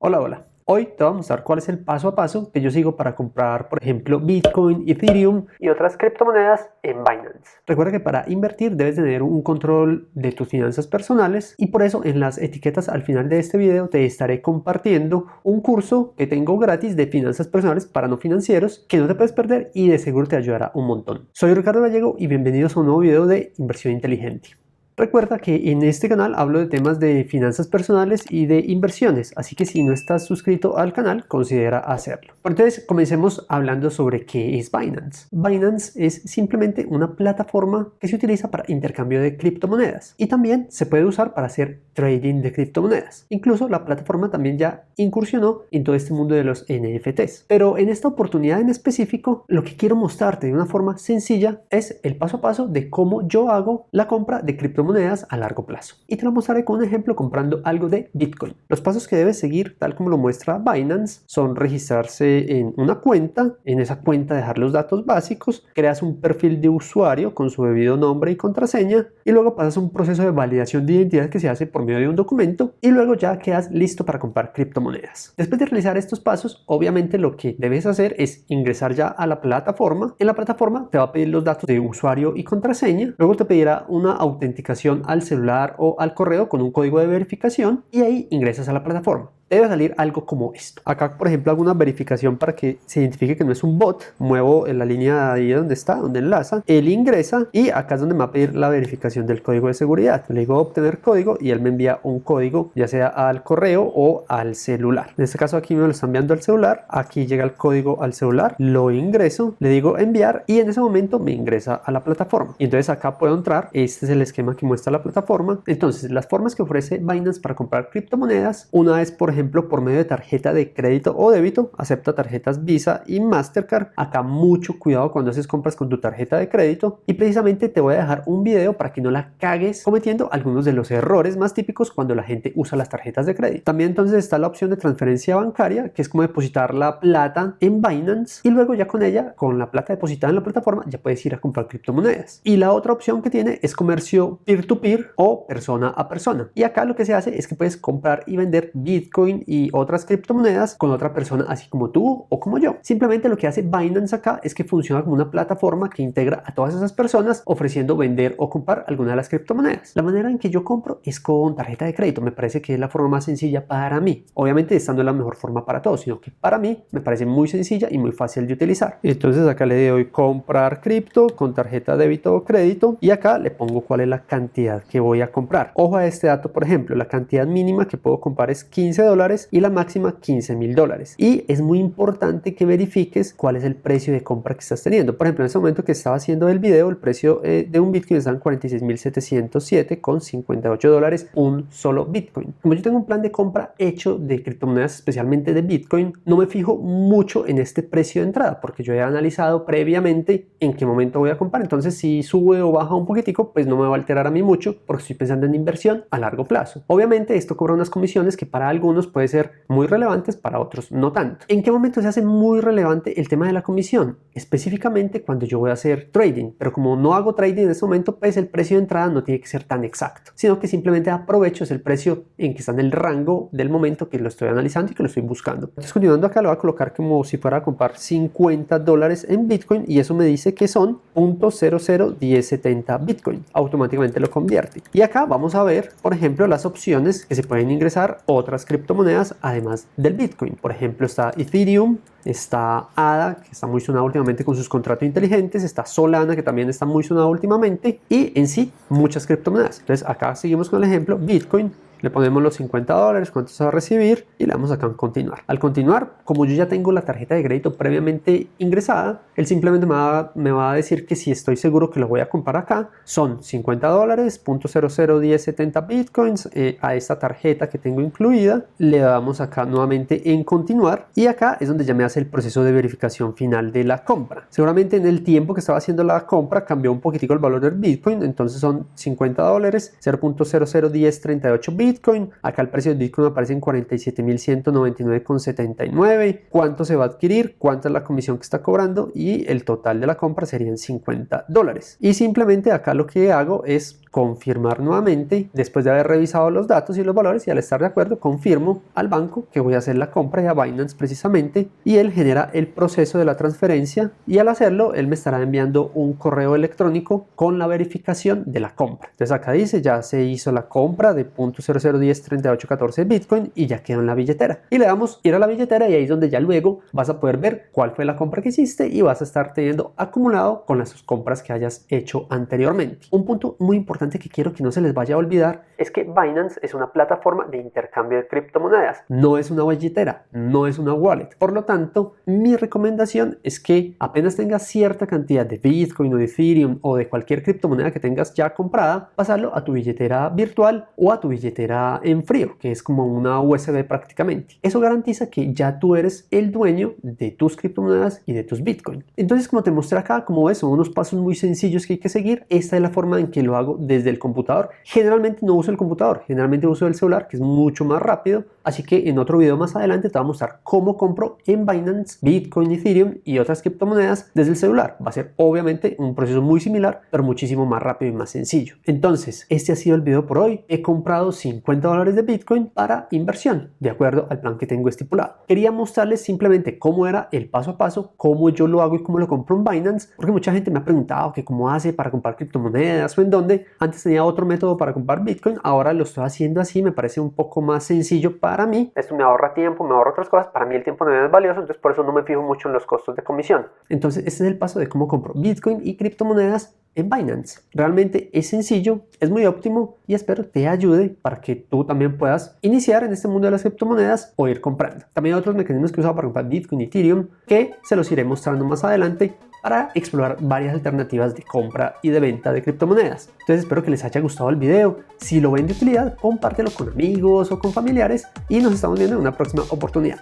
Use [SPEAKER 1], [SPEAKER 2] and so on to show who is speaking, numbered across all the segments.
[SPEAKER 1] Hola, hola. Hoy te voy a mostrar cuál es el paso a paso que yo sigo para comprar, por ejemplo, Bitcoin, Ethereum y otras criptomonedas en Binance. Recuerda que para invertir debes tener un control de tus finanzas personales y por eso en las etiquetas al final de este video te estaré compartiendo un curso que tengo gratis de finanzas personales para no financieros que no te puedes perder y de seguro te ayudará un montón. Soy Ricardo Gallego y bienvenidos a un nuevo video de inversión inteligente. Recuerda que en este canal hablo de temas de finanzas personales y de inversiones, así que si no estás suscrito al canal, considera hacerlo. Entonces, comencemos hablando sobre qué es Binance. Binance es simplemente una plataforma que se utiliza para intercambio de criptomonedas y también se puede usar para hacer trading de criptomonedas. Incluso la plataforma también ya incursionó en todo este mundo de los NFTs. Pero en esta oportunidad en específico, lo que quiero mostrarte de una forma sencilla es el paso a paso de cómo yo hago la compra de criptomonedas a largo plazo. Y te lo mostraré con un ejemplo comprando algo de Bitcoin. Los pasos que debes seguir, tal como lo muestra Binance, son registrarse en una cuenta, en esa cuenta dejar los datos básicos, creas un perfil de usuario con su debido nombre y contraseña y luego pasas un proceso de validación de identidad que se hace por medio de un documento y luego ya quedas listo para comprar criptomonedas. Después de realizar estos pasos, obviamente lo que debes hacer es ingresar ya a la plataforma. En la plataforma te va a pedir los datos de usuario y contraseña, luego te pedirá una autenticación al celular o al correo con un código de verificación y ahí ingresas a la plataforma. Debe salir algo como esto. Acá, por ejemplo, hago una verificación para que se identifique que no es un bot. Muevo en la línea ahí donde está, donde enlaza. Él ingresa y acá es donde me va a pedir la verificación del código de seguridad. Le digo obtener código y él me envía un código, ya sea al correo o al celular. En este caso aquí me lo está enviando al celular. Aquí llega el código al celular. Lo ingreso, le digo enviar y en ese momento me ingresa a la plataforma. Y entonces acá puedo entrar. Este es el esquema que muestra la plataforma. Entonces, las formas que ofrece Binance para comprar criptomonedas, una es, por ejemplo, por medio de tarjeta de crédito o débito, acepta tarjetas Visa y Mastercard. Acá mucho cuidado cuando haces compras con tu tarjeta de crédito y precisamente te voy a dejar un video para que no la cagues cometiendo algunos de los errores más típicos cuando la gente usa las tarjetas de crédito. También entonces está la opción de transferencia bancaria, que es como depositar la plata en Binance y luego ya con ella, con la plata depositada en la plataforma, ya puedes ir a comprar criptomonedas. Y la otra opción que tiene es comercio peer-to-peer o persona a persona. Y acá lo que se hace es que puedes comprar y vender Bitcoin y otras criptomonedas con otra persona así como tú o como yo. Simplemente lo que hace Binance acá es que funciona como una plataforma que integra a todas esas personas ofreciendo vender o comprar alguna de las criptomonedas. La manera en que yo compro es con tarjeta de crédito. Me parece que es la forma más sencilla para mí. Obviamente esta no es la mejor forma para todos, sino que para mí me parece muy sencilla y muy fácil de utilizar. Entonces acá le doy comprar cripto con tarjeta débito o crédito y acá le pongo cuál es la cantidad que voy a comprar. Ojo a este dato, por ejemplo, la cantidad mínima que puedo comprar es $15 y la máxima $15,000. Y es muy importante que verifiques cuál es el precio de compra que estás teniendo. Por ejemplo, en este momento que estaba haciendo el video, el precio de un Bitcoin está en $46,707,58 un solo Bitcoin. Como yo tengo un plan de compra hecho de criptomonedas, especialmente de Bitcoin, no me fijo mucho en este precio de entrada porque yo he analizado previamente en qué momento voy a comprar. Entonces, si sube o baja un poquitico, pues no me va a alterar a mí mucho porque estoy pensando en inversión a largo plazo. Obviamente, esto cobra unas comisiones que para algunos puede ser muy relevantes, para otros no tanto. ¿En qué momento se hace muy relevante el tema de la comisión? Específicamente cuando yo voy a hacer trading, pero como no hago trading en ese momento, pues el precio de entrada no tiene que ser tan exacto, sino que simplemente aprovecho es el precio en que está en el rango del momento que lo estoy analizando y que lo estoy buscando. Entonces, continuando acá, lo voy a colocar como si fuera a comprar $50 en Bitcoin y eso me dice que son 0.001070 Bitcoin. Automáticamente lo convierte. Y acá vamos a ver, por ejemplo, las opciones que se pueden ingresar otras criptomonedas además del Bitcoin. Por ejemplo, está Ethereum, está ADA, que está muy sonado últimamente con sus contratos inteligentes, está Solana, que también está muy sonado últimamente, y en sí muchas criptomonedas. Entonces acá seguimos con el ejemplo Bitcoin. Le ponemos los $50, cuánto se va a recibir y le damos acá en continuar. Al continuar, como yo ya tengo la tarjeta de crédito previamente ingresada, él simplemente me va a decir que si estoy seguro que lo voy a comprar acá, son $50, 0.001070 bitcoins a esta tarjeta que tengo incluida. Le damos acá nuevamente en continuar y acá es donde ya me hace el proceso de verificación final de la compra. Seguramente en el tiempo que estaba haciendo la compra cambió un poquitico el valor del Bitcoin, entonces son $50, 0.001038 Bitcoin. Acá el precio del Bitcoin aparece en 47.199,79. ¿Cuánto se va a adquirir? ¿Cuánta es la comisión que está cobrando? Y el total de la compra serían $50. Y simplemente acá lo que hago es confirmar nuevamente después de haber revisado los datos y los valores, y al estar de acuerdo confirmo al banco que voy a hacer la compra y a Binance precisamente, y él genera el proceso de la transferencia, y al hacerlo él me estará enviando un correo electrónico con la verificación de la compra. Entonces acá dice ya se hizo la compra de 0.00103814 Bitcoin y ya quedó en la billetera, y le damos ir a la billetera, y ahí es donde ya luego vas a poder ver cuál fue la compra que hiciste y vas a estar teniendo acumulado con las compras que hayas hecho anteriormente. Un punto muy importante que quiero que no se les vaya a olvidar es que Binance es una plataforma de intercambio de criptomonedas, no es una billetera, no es una wallet. Por lo tanto, mi recomendación es que apenas tengas cierta cantidad de Bitcoin o de Ethereum o de cualquier criptomoneda que tengas ya comprada, pasarlo a tu billetera virtual o a tu billetera en frío, que es como una USB prácticamente. Eso garantiza que ya tú eres el dueño de tus criptomonedas y de tus Bitcoin. Entonces, como te mostré acá, como ves, son unos pasos muy sencillos que hay que seguir. Esta es la forma en que lo hago desde el computador. Generalmente no uso el computador, generalmente uso el celular, que es mucho más rápido. Así que en otro video más adelante te voy a mostrar cómo compro en Binance Bitcoin, Ethereum y otras criptomonedas desde el celular. Va a ser obviamente un proceso muy similar, pero muchísimo más rápido y más sencillo. Entonces, este ha sido el video por hoy. He comprado $50 de Bitcoin para inversión, de acuerdo al plan que tengo estipulado. Quería mostrarles simplemente cómo era el paso a paso, cómo yo lo hago y cómo lo compro en Binance, porque mucha gente me ha preguntado que cómo hace para comprar criptomonedas o en dónde. Antes tenía otro método para comprar Bitcoin, ahora lo estoy haciendo así, me parece un poco más sencillo para mí. Esto me ahorra tiempo, me ahorra otras cosas. Para mí el tiempo no es valioso, entonces por eso no me fijo mucho en los costos de comisión. Entonces este es el paso de cómo compro Bitcoin y criptomonedas en Binance. Realmente es sencillo, es muy óptimo y espero te ayude para que tú también puedas iniciar en este mundo de las criptomonedas o ir comprando. También hay otros mecanismos que he usado para comprar Bitcoin y Ethereum que se los iré mostrando más adelante para explorar varias alternativas de compra y de venta de criptomonedas. Entonces espero que les haya gustado el video. Si lo ven de utilidad, compártelo con amigos o con familiares y nos estamos viendo en una próxima oportunidad.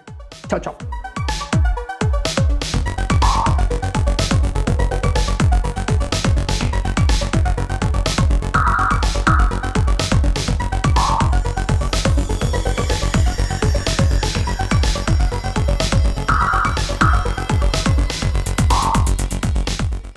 [SPEAKER 1] Chao, chao.